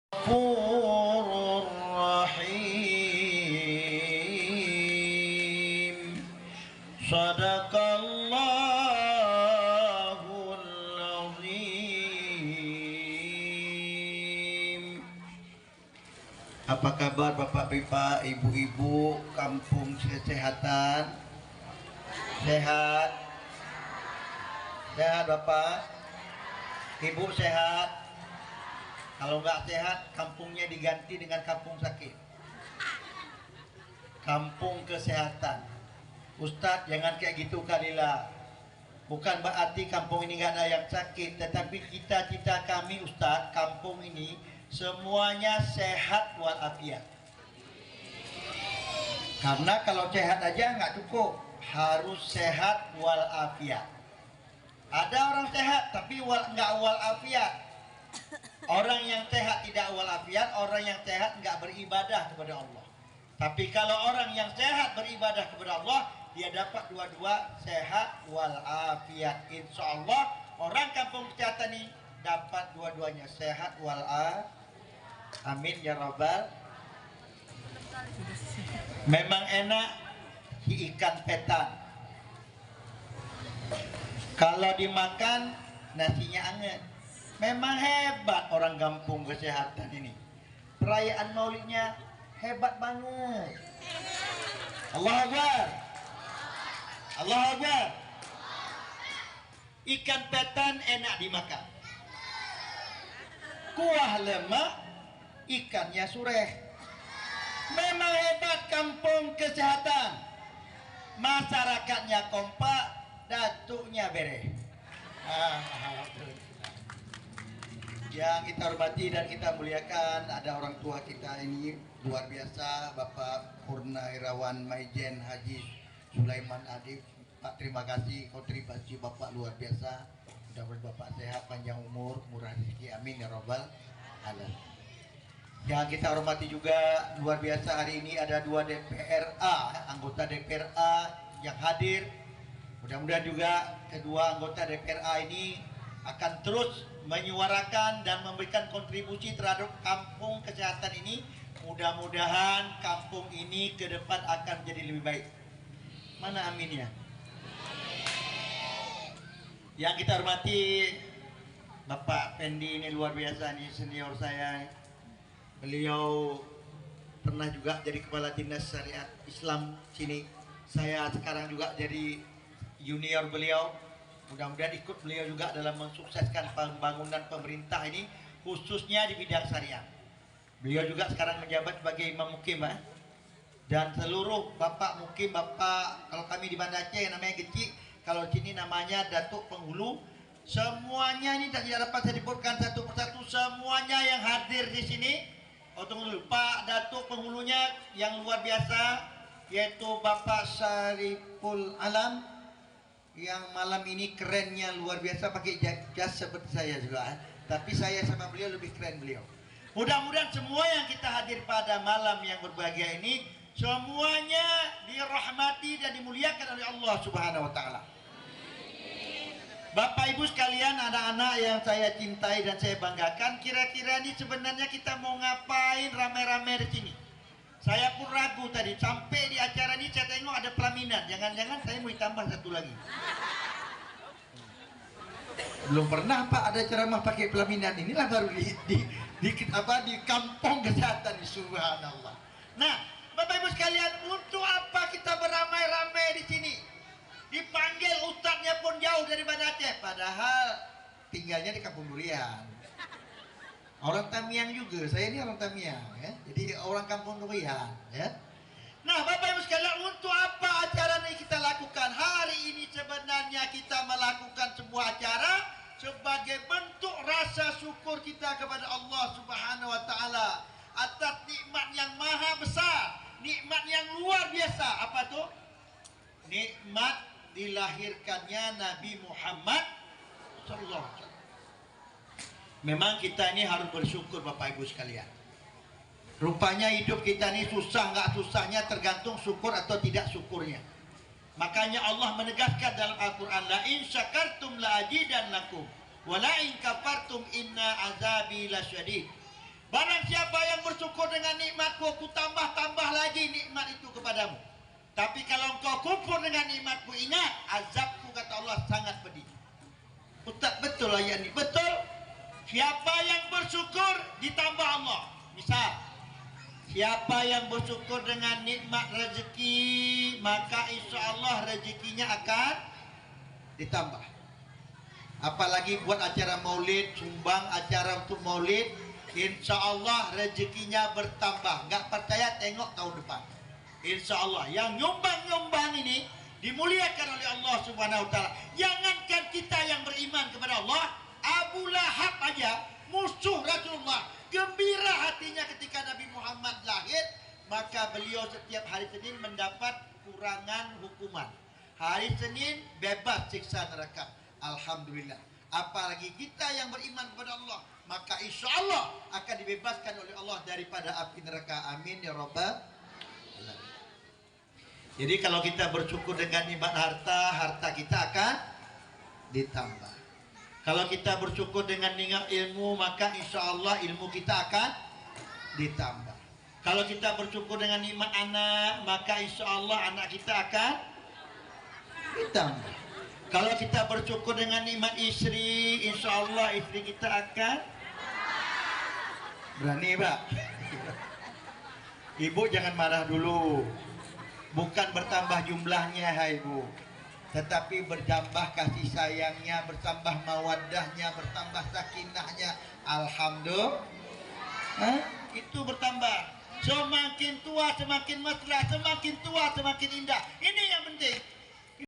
غفور رحيم صدق الله العظيم. Apa kabar Bapak-Bapak, Ibu-ibu kampung kesehatan? Sehat? Sehat Bapak? Ibu sehat? Kalau nggak sehat, kampungnya diganti dengan kampung sakit. Kampung kesehatan. Ustadz, jangan kayak gitu kalilah. Bukan berarti kampung ini nggak ada yang sakit, tetapi cita-cita kami Ustadz, kampung ini semuanya sehat walafiat. Karena kalau sehat aja nggak cukup, harus sehat walafiat. Ada orang sehat tapi nggak walafiat. Orang yang sehat tidak walafiat, orang yang sehat nggak beribadah kepada Allah. Tapi kalau orang yang sehat beribadah kepada Allah, dia dapat dua-dua sehat walafiat. Insya Allah orang kampung kesehatan ini dapat dua-duanya sehat walafiat. Amin ya Rabbal. Memang enak si ikan petan. Kalau dimakan nasinya anget. Memang hebat orang kampung kesehatan ini. Perayaan Maulidnya hebat banget. Allah Akbar. Allah Akbar. Ikan petan enak dimakan. Kuah lemak, ikannya sureh. Memang hebat kampung kesehatan. Masyarakatnya kompak, datuknya beres. Yang kita hormati dan kita muliakan, ada orang tua kita ini luar biasa, Bapak Purna Irawan Maijen Haji Sulaiman Adif. Pak, terima kasih kontribusi Bapak luar biasa. Mudah-mudahan Bapak sehat, panjang umur, murah rezeki, amin ya Rabbal alamin. Yang kita hormati juga luar biasa, hari ini ada 2 DPRA, anggota DPRA yang hadir. Mudah-mudahan juga kedua anggota DPRA ini akan terus menyuarakan dan memberikan kontribusi terhadap kampung kesehatan ini. Mudah-mudahan kampung ini ke depan akan jadi lebih baik. Mana aminnya? Yang kita hormati Bapak Pendi ini luar biasa nih, senior saya. Beliau pernah juga jadi kepala dinas syariat Islam sini. Saya sekarang juga jadi junior beliau. Mudah-mudahan ikut beliau juga dalam mensukseskan pembangunan pemerintah ini, khususnya di bidang syariah. Beliau juga sekarang menjabat sebagai imam mukim, dan seluruh bapak mukim, bapak, kalau kami di Banda Aceh namanya Geci, kalau sini namanya Datuk Penghulu. Semuanya ini tidak dapat saya sebutkan satu persatu, semuanya yang hadir di sini. Oh, tunggu dulu, Pak Datuk Penghulunya yang luar biasa, yaitu Bapak Syariful Alam, yang malam ini kerennya luar biasa, pakai jas seperti saya juga, tapi saya sama beliau lebih keren beliau. Mudah-mudahan semua yang kita hadir pada malam yang berbahagia ini semuanya dirahmati dan dimuliakan oleh Allah Subhanahu wa taala. Bapak Ibu sekalian, anak-anak yang saya cintai dan saya banggakan, kira-kira ini sebenarnya kita mau ngapain rame-rame di sini? Saya pun ragu tadi, sampai di acara ini saya tengok ada pelaminan. Jangan-jangan saya mau ditambah satu lagi. Belum pernah Pak ada ceramah pakai pelaminan. Inilah baru di kampung kesehatan, subhanallah. Nah, Bapak Ibu sekalian, untuk apa kita beramai-ramai di sini? Dipanggil ustadznya pun jauh dari Banda Aceh, padahal tinggalnya di Kampung Durian. Orang Tamiang juga, saya ini orang Tamiang, ya. Jadi orang Kampung Durian, ya. Nah, Bapak Ibu sekalian, untuk apa acara ini kita lakukan? Hari ini sebenarnya kita melakukan sebuah acara sebagai bentuk rasa syukur kita kepada Allah Subhanahu wa taala atas nikmat yang maha besar, nikmat yang luar biasa. Apa tuh? Nikmat dilahirkannya Nabi Muhammad sallallahu alaihi wasallam. Memang kita ini harus bersyukur Bapak Ibu sekalian. Rupanya hidup kita ini susah nggak susahnya tergantung syukur atau tidak syukurnya. Makanya Allah menegaskan dalam Al-Quran, la in syakartum la azidannakum wa la in kafartum inna azabi lasyadid. Barang nikmatku, ku tambah-tambah lagi nikmat itu kepadamu. Tapi kalau engkau kufur dengan nikmatku, ingat azabku, kata Allah, sangat pedih. Ustaz, betul ayat ini? Betul. Siapa yang bersyukur ditambah Allah. Misal, siapa yang bersyukur dengan nikmat rezeki, maka insya Allah rezekinya akan ditambah. Apalagi buat acara maulid, sumbang acara untuk maulid, insya Allah rezekinya bertambah. Nggak percaya, tengok tahun depan. Insya Allah yang nyumbang-nyumbang ini dimuliakan oleh Allah Subhanahu wa taala. Jangankan kita yang beriman kepada Allah, Abu Lahab aja musuh Rasulullah, gembira hatinya ketika Nabi Muhammad lahir, maka beliau setiap hari Senin mendapat kurangan hukuman. Hari Senin bebas siksa neraka. Alhamdulillah. Apalagi kita yang beriman kepada Allah, maka insya Allah akan dibebaskan oleh Allah daripada api neraka. Amin ya rabbal alamin. Jadi kalau kita bersyukur dengan nikmat harta, harta kita akan ditambah. Kalau kita bersyukur dengan nikmat ilmu, maka insya Allah ilmu kita akan ditambah. Kalau kita bersyukur dengan nikmat anak, maka insya Allah anak kita akan ditambah. Kalau kita bersyukur dengan nikmat istri, insya Allah istri kita akan berani, Pak. Ibu jangan marah dulu. Bukan bertambah jumlahnya, hai ibu, tetapi bertambah kasih sayangnya, bertambah mawaddahnya, bertambah sakinahnya. Alhamdulillah. Itu bertambah. Semakin tua semakin mesra, semakin tua semakin indah. Ini yang penting.